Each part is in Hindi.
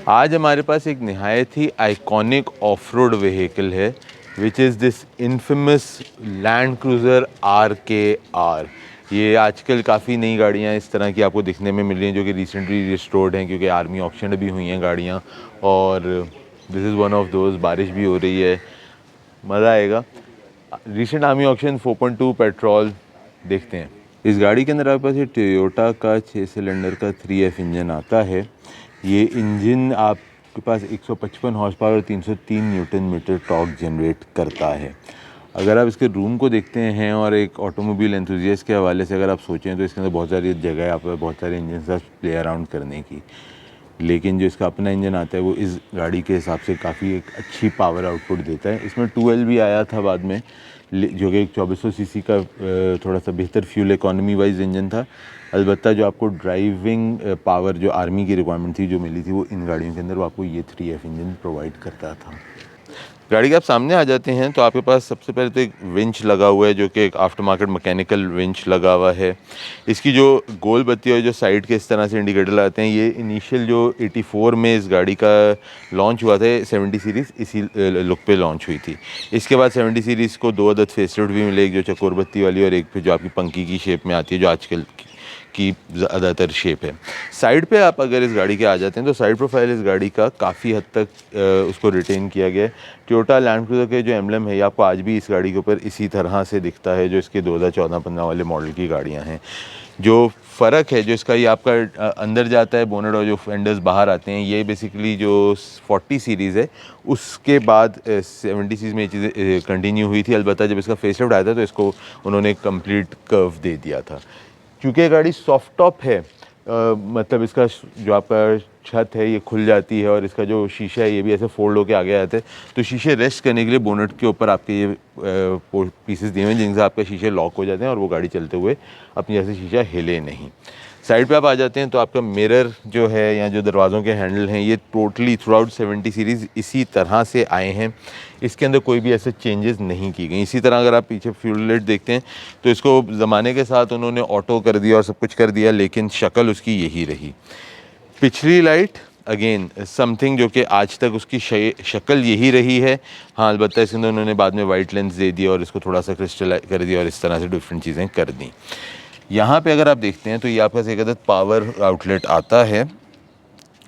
आज हमारे पास एक नहायत ही आइकॉनिक ऑफ रोड व्हीकल है which is this infamous land cruiser RKR। ये आजकल काफ़ी नई गाड़ियाँ इस तरह की आपको दिखने में मिल रही हैं जो कि रिसेंटली रिस्टोर्ड हैं, क्योंकि आर्मी ऑक्शन भी हुई हैं गाड़ियाँ। और this is one of those. बारिश भी हो रही है, मज़ा आएगा। रिसेंट आर्मी ऑक्शन 4.2 पेट्रोल देखते हैं। इस गाड़ी के अंदर आपके पास ये टोयोटा का 6 सिलेंडर का 3F इंजन आता है। ये इंजन आपके पास 155 हॉर्स पावर और 303 न्यूटन मीटर टॉर्क जनरेट करता है। अगर आप इसके रूम को देखते हैं और एक ऑटोमोबाइल एंथुजियास्ट के हवाले से अगर आप सोचें तो इसके अंदर बहुत सारी जगह है आप बहुत सारे इंजन से प्ले अराउंड करने की, लेकिन जो इसका अपना इंजन आता है वो इस गाड़ी के हिसाब से काफ़ी एक अच्छी पावर आउटपुट देता है। इसमें 2L भी आया था बाद में, जो कि एक 2400 सीसी का थोड़ा सा बेहतर फ्यूल इकॉनमी वाइज इंजन था। अलबत्ता जो आपको ड्राइविंग पावर जो आर्मी की रिक्वायरमेंट थी जो मिली थी वो इन गाड़ियों के अंदर वो आपको ये 3F इंजन प्रोवाइड करता था। गाड़ी के आप सामने आ जाते हैं तो आपके पास सबसे पहले तो एक विंच लगा हुआ है जो कि एक आफ्टर मार्केट मैकेनिकल विंच लगा हुआ है। इसकी जो गोल बत्ती और जो साइड के इस तरह से इंडिकेटर लगाते हैं, ये इनिशियल जो 84 में इस गाड़ी का लॉन्च हुआ था 70 सीरीज़ इसी लुक पे लॉन्च हुई थी। इसके बाद 70 सीरीज़ को 2 अदद फेसलिफ्ट भी मिले, एक जो चकोर बत्ती वाली और एक फिर जो आपकी पंकी की शेप में आती है जो आजकल की ज़्यादातर शेप है। साइड पे आप अगर इस गाड़ी के आ जाते हैं तो साइड प्रोफाइल इस गाड़ी का काफ़ी हद तक उसको रिटेन किया गया है। टोयोटा लैंड क्रूज़र के जो एम्बलम है ये आपको आज भी इस गाड़ी के ऊपर इसी तरह से दिखता है जो इसके 2014-15 वाले मॉडल की गाड़ियाँ हैं। जो फ़र्क है जो इसका, ये आपका अंदर जाता है बोनट और जो फेंडर्स बाहर आते हैं, ये बेसिकली जो 40 सीरीज़ है उसके बाद 70 सीरीज़ में ये चीज़ें कंटिन्यू हुई थी। अलबत्ता जब इसका फेसलिफ्ट आया था तो इसको उन्होंने कंप्लीट कर्व दे दिया था। क्योंकि ये गाड़ी सॉफ्ट टॉप है, मतलब इसका जो आपका छत है ये खुल जाती है और इसका जो शीशा है ये भी ऐसे फोल्ड होके आगे आते हैं, तो शीशे रेस्ट करने के लिए बोनट के ऊपर आपके ये पीसेस दिए हुए हैं जिनसे आपके शीशे लॉक हो जाते हैं और वो गाड़ी चलते हुए अपनी जैसे शीशा हिले नहीं। साइड पे आप आ जाते हैं तो आपका मिरर जो है या जो दरवाज़ों के हैंडल हैं ये टोटली थ्रू आउट 70 सीरीज़ इसी तरह से आए हैं। इसके अंदर कोई भी ऐसे चेंजेस नहीं की गई। इसी तरह अगर आप पीछे फ्यूल लाइट देखते हैं तो इसको ज़माने के साथ उन्होंने ऑटो कर दिया और सब कुछ कर दिया, लेकिन शक्ल उसकी यही रही। पिछली लाइट अगेन समथिंग जो कि आज तक उसकी शक्ल यही रही है। हाँ, अलबत्ता इसके अंदर उन्होंने बाद में वाइट लेंस दे दिया और इसको थोड़ा सा क्रिस्टलाइज कर दिया और इस तरह से डिफरेंट चीज़ें कर दी। यहाँ पे अगर आप देखते हैं तो ये आपके पास एक अदद पावर आउटलेट आता है।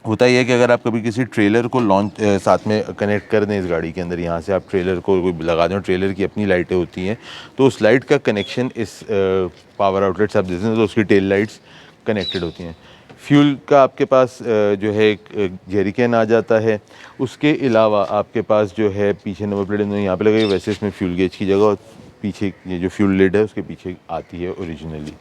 होता यह है कि अगर आप कभी किसी ट्रेलर को लॉन्च साथ में कनेक्ट कर दें इस गाड़ी के अंदर, यहाँ से आप ट्रेलर को कोई लगा दें, ट्रेलर की अपनी लाइटें होती हैं, तो उस लाइट का कनेक्शन इस पावर आउटलेट से आप देते हैं तो उसकी टेल लाइट्स कनेक्टेड होती हैं। फ्यूल का आपके पास जो है एक जेरिकन आ जाता है। उसके अलावा आपके पास जो है पीछे नंबर प्लेट यहाँ पे लगाई, वैसे इसमें फ्यूल गेज की जगह और पीछे ये जो फ्यूल लिड है उसके पीछे आती है ओरिजिनली।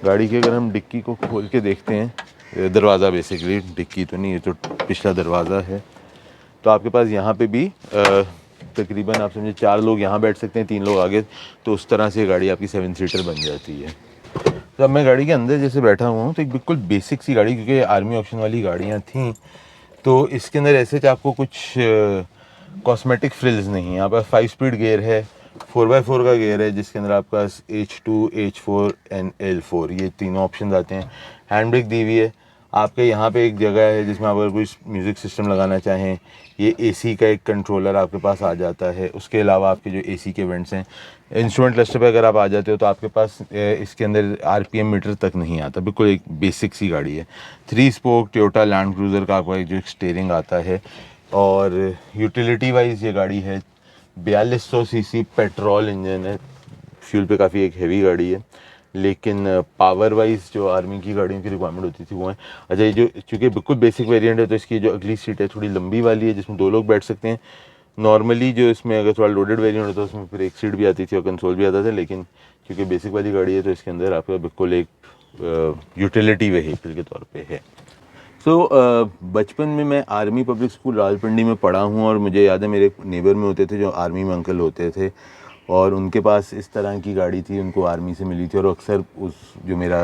गाड़ी की अगर हम डिक्की को खोल के देखते हैं, दरवाज़ा बेसिकली, डिक्की तो नहीं, ये तो पिछला दरवाज़ा है, तो आपके पास यहाँ पे भी तकरीबन आप समझे 4 लोग यहाँ बैठ सकते हैं, 3 लोग आगे, तो उस तरह से गाड़ी आपकी 7 सीटर बन जाती है। तो अब मैं गाड़ी के अंदर जैसे बैठा हुआ हूँ तो एक बिल्कुल बेसिक सी गाड़ी, क्योंकि आर्मी ऑप्शन वाली गाड़ियाँ थीं तो इसके अंदर ऐसे आपको कुछ कॉस्मेटिक फ्रिल्स नहीं है। यहाँ पर 5 स्पीड गियर है, 4x4 का गियर है जिसके अंदर आपके पास H2, H4 एंड L4 ये तीनों ऑप्शन आते हैं। हैंड ब्रेक दी हुई है। आपके यहाँ पे एक जगह है जिसमें आप अगर कोई म्यूज़िक सिस्टम लगाना चाहें, ये AC का एक कंट्रोलर आपके पास आ जाता है। उसके अलावा आपके जो AC के वेंट्स हैं, इंस्ट्रूमेंट क्लस्टर पे अगर आप आ जाते हो तो आपके पास इसके अंदर RPM मीटर तक नहीं आता, बिल्कुल एक बेसिक सी गाड़ी है। 3 स्पोक टोयोटा लैंड क्रूज़र का आपको एक जो स्टीयरिंग आता है। और यूटिलिटी वाइज ये गाड़ी है 4200 सीसी पेट्रोल इंजन है। फ्यूल पे काफ़ी एक हैवी गाड़ी है, लेकिन पावर वाइज जो आर्मी की गाड़ियों की रिक्वायरमेंट होती थी वो है। अच्छा, ये जो चूँकि बिल्कुल बेसिक वेरिएंट है तो इसकी जो अगली सीट है थोड़ी लंबी वाली है जिसमें 2 लोग बैठ सकते हैं। नॉर्मली जो इसमें अगर थोड़ा लोडेड वेरिएंट होता है उसमें फिर एक सीट भी आती थी और कंसोल भी आता था, लेकिन क्योंकि बेसिक वाली गाड़ी है तो इसके अंदर आपका बिल्कुल एक यूटिलिटी व्हीकल के तौर पे है। बचपन में मैं आर्मी पब्लिक स्कूल रावलपिंडी में पढ़ा हूँ और मुझे याद है मेरे नेबर में होते थे जो आर्मी में अंकल होते थे और उनके पास इस तरह की गाड़ी थी, उनको आर्मी से मिली थी। और अक्सर उस जो मेरा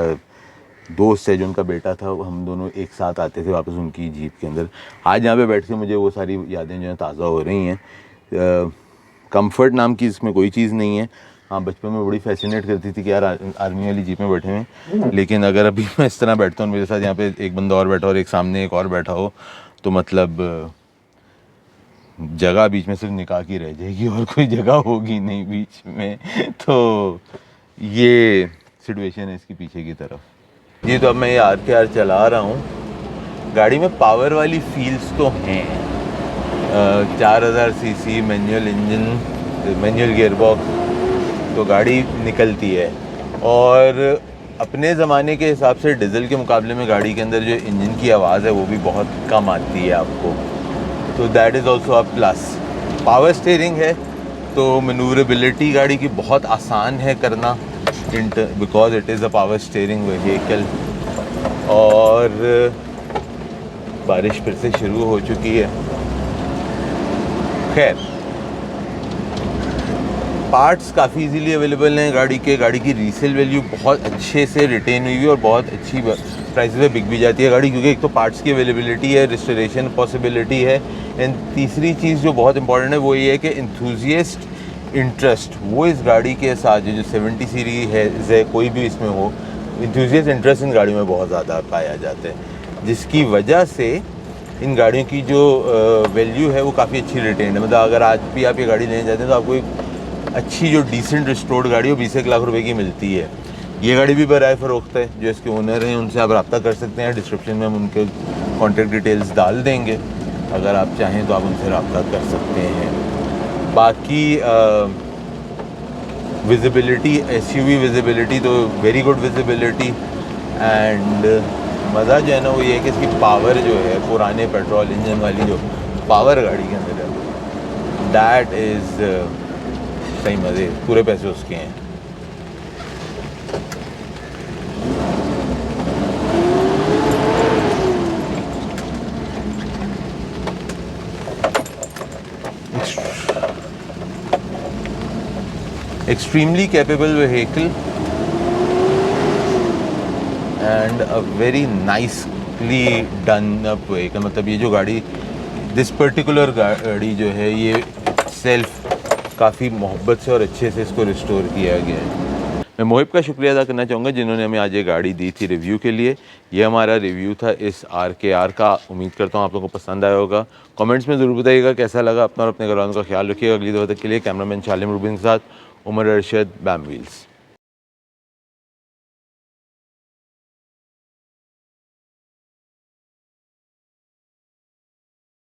दोस्त है जो उनका बेटा था, हम दोनों एक साथ आते थे वापस उनकी जीप के अंदर। आज यहाँ पे बैठ के मुझे वो सारी यादें जो हैं ताज़ा हो रही हैं। कंफर्ट नाम की इसमें कोई चीज़ नहीं है। हाँ, बचपन में बड़ी फैसिनेट करती थी कि यार आर्मी वाली जीप में बैठे हैं, लेकिन अगर अभी मैं इस तरह बैठता हूँ, मेरे साथ यहाँ पे एक बंदा और बैठा और एक सामने एक और बैठा हो, तो मतलब जगह बीच में सिर्फ निकाह की रह जाएगी और कोई जगह होगी नहीं बीच में। तो ये सिचुएशन है इसकी पीछे की तरफ। जी, तो अब मैं ये RKR चला रहा हूँ। गाड़ी में पावर वाली फील्स तो हैं, 4000 CC manual engine, manual gearbox, तो गाड़ी निकलती है। और अपने ज़माने के हिसाब से डीज़ल के मुकाबले में गाड़ी के अंदर जो इंजन की आवाज़ है वो भी बहुत कम आती है आपको, तो that is also a plus. Power steering है तो मनूवरेबिलिटी गाड़ी की बहुत आसान है करना, because it is a power steering vehicle. और बारिश फिर से शुरू हो चुकी है। खैर, पार्ट्स काफ़ी इजीली अवेलेबल हैं गाड़ी के। गाड़ी की रीसेल वैल्यू बहुत अच्छे से रिटेन हुई है और बहुत अच्छी प्राइस पे बिक भी जाती है गाड़ी, क्योंकि एक तो पार्ट्स की अवेलेबिलिटी है, रिस्टोरेशन पॉसिबिलिटी है, एंड तीसरी चीज़ जो बहुत इंपॉर्टेंट है वो ये है कि इंथुजियस्ट इंटरेस्ट वो इस गाड़ी के साथ जो 70 सीरीज है कोई भी इसमें हो, इंथुजियस्ट इंटरेस्ट इन गाड़ियों में बहुत ज़्यादा पाया जाता है, जिसकी वजह से इन गाड़ियों की जो वैल्यू है वो काफ़ी अच्छी रिटेन है। मतलब अगर आज भी आप ये गाड़ी लेने जाते हैं तो आपको एक अच्छी जो डिसेंट रिस्टोर्ड गाड़ी वो 20 लाख रुपए की मिलती है। ये गाड़ी भी बराए फ़रोख्त है, जो इसके ओनर हैं उनसे आप रब्ता कर सकते हैं। डिस्क्रिप्शन में हम उनके कॉन्टेक्ट डिटेल्स डाल देंगे, अगर आप चाहें तो आप उनसे रब्ता कर सकते हैं। बाकी विजिबिलिटी, SUV विजिबिलिटी तो वेरी गुड विजिबिलिटी, एंड मज़ा जो है ना वो ये है कि इसकी पावर जो है पुराने पेट्रोल इंजन वाली जो पावर गाड़ी के अंदर है, दैट इज़ सही मज़े, पूरे पैसे उसके हैं। Extremely capable vehicle and a very nicely done up vehicle. मतलब ये जो गाड़ी, दिस पर्टिकुलर गाड़ी जो है ये सेल्फ काफ़ी मोहब्बत से और अच्छे से इसको रिस्टोर किया गया है। मैं मोहिब का शुक्रिया अदा करना चाहूँगा जिन्होंने हमें आज ये गाड़ी दी थी रिव्यू के लिए। ये हमारा रिव्यू था इस RKR का। उम्मीद करता हूँ आप लोगों को पसंद आया होगा। कमेंट्स में ज़रूर बताइएगा कैसा लगा। अपना और अपने घरवालों का ख्याल रखिएगा। अगली दफ़ा तक के लिए कैमरामैन शालिम रूबिन के साथ उमर अरशद, बैम व्हील्स।